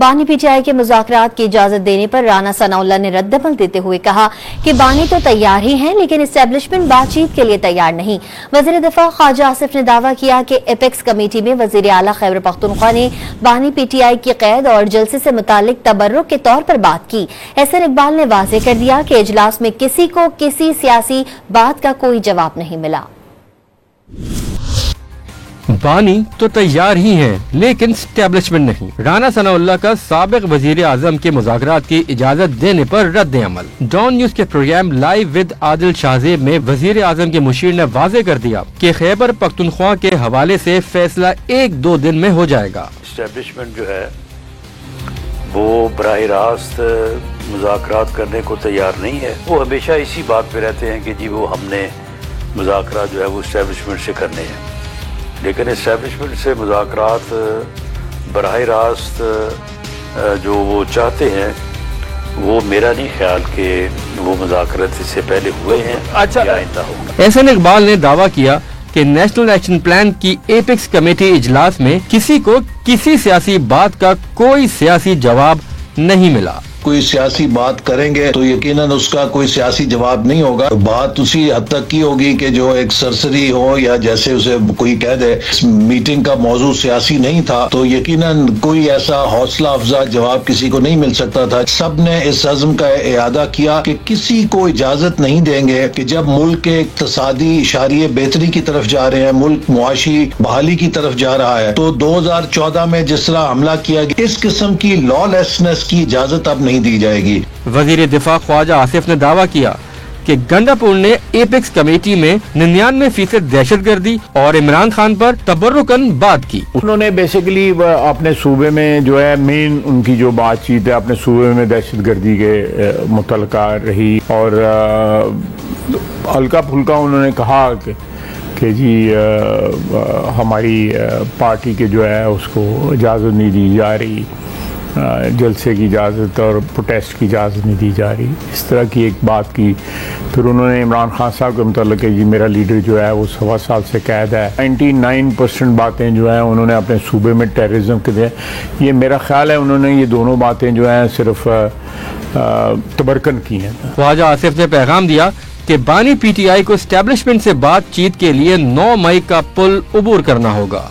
बानी पीटीआई के मुज़ाकरात की इजाजत देने पर राना सनाउल्लाह ने रद्दमल देते हुए कहा कि बानी तो तैयार ही हैं, लेकिन एस्टेब्लिशमेंट बातचीत के लिए तैयार नहीं। वज़ीर दिफा ख्वाजा आसिफ ने दावा किया कि एपेक्स कमेटी में वज़ीर आला खैबर पख्तूनख्वा ने बानी पीटीआई की कैद और जलसे से मुतालिक तबर्रुक के तौर पर बात की। एहसन इकबाल ने वाज़ेह कर दिया कि इजलास में किसी को किसी सियासी बात का कोई जवाब नहीं मिला। बानी तो तैयार ही हैं, लेकिन स्टैब्लिशमेंट नहीं। राना सनाउल्लाह का साबिक वजीर आजम के मुज़ाकरात की इजाजत देने पर रद्द अमल। डॉन न्यूज के programme live with Adil Shahzeb में वजीर आजम के मुशीर ने वाज़ेह कर दिया कि खैबर पख्तूनख्वा के हवाले से फैसला 1-2 दिन में हो जाएगा। स्टैब्लिशमेंट जो है वो बराह रास्त मुज़ाकरात करने को तैयार नहीं है। वो हमेशा इसी बात पे रहते हैं कि जी वो हमने मुज़ाकरात जो है वो स्टैब्लिशमेंट से करने हैं, लेकिन इस्टेब्लिशमेंट से मुज़ाकरात बराह रास्त जो वो चाहते हैं वो मेरा नहीं ख्याल कि वो मुज़ाकरात इससे पहले हुए हैं। अच्छा, या आइंदा होगा। एहसन इकबाल ने दावा किया कि नेशनल एक्शन प्लान की एपेक्स कमेटी इजलास में किसी को किसी सियासी बात का कोई सियासी जवाब नहीं मिला। कोई सियासी बात करेंगे तो यकीनन उसका कोई सियासी जवाब नहीं होगा। बात उसी हद तक की होगी कि जो एक सरसरी हो या जैसे उसे कोई कह दे इस मीटिंग का मौजू सियासी नहीं था, तो यकीनन कोई ऐसा हौसला अफजा जवाब किसी को नहीं मिल सकता था। सब ने इस अज़्म का इरादा किया कि किसी को इजाजत नहीं देंगे कि जब मुल्क के इक्तसादी इशारे बेहतरी की तरफ जा रहे हैं, मुल्क मुआशी बहाली की तरफ जा रहा है, तो 2014 में जिस तरह हमला किया गया, इस किस्म की लॉलेसनेस की इजाजत अब नहीं दी जाएगी। वजीर दिफा ख्वाजा आसिफ ने दावा किया कि गंडापुर ने एपेक्स कमेटी में 99% दहशतगर्दी और इमरान खान पर तबर्रुकन बात की। उन्होंने बेसिकली अपने सूबे में जो है मेन उनकी जो बातचीत है अपने सूबे में दहशतगर्दी के मुतलका रही और हल्का फुल्का उन्होंने कहा कि जी हमारी पार्टी के जो है उसको इजाज़त नहीं दी जा रही, जलसे की इजाज़त और प्रोटेस्ट की इजाज़त नहीं दी जा रही, इस तरह की एक बात की। फिर उन्होंने इमरान खान साहब के मतलब जी मेरा लीडर जो है वो 1.25 साल से कैद है। 99% बातें जो हैं उन्होंने अपने सूबे में टेररिज्म के लिए, ये मेरा ख्याल है उन्होंने ये दोनों बातें जो हैं सिर्फ तबरकन की हैं। ख्वाजा आसिफ ने पैगाम दिया कि बानी पीटीआई को एस्टेब्लिशमेंट से बातचीत के लिए 9 मई का पुल उबूर करना होगा।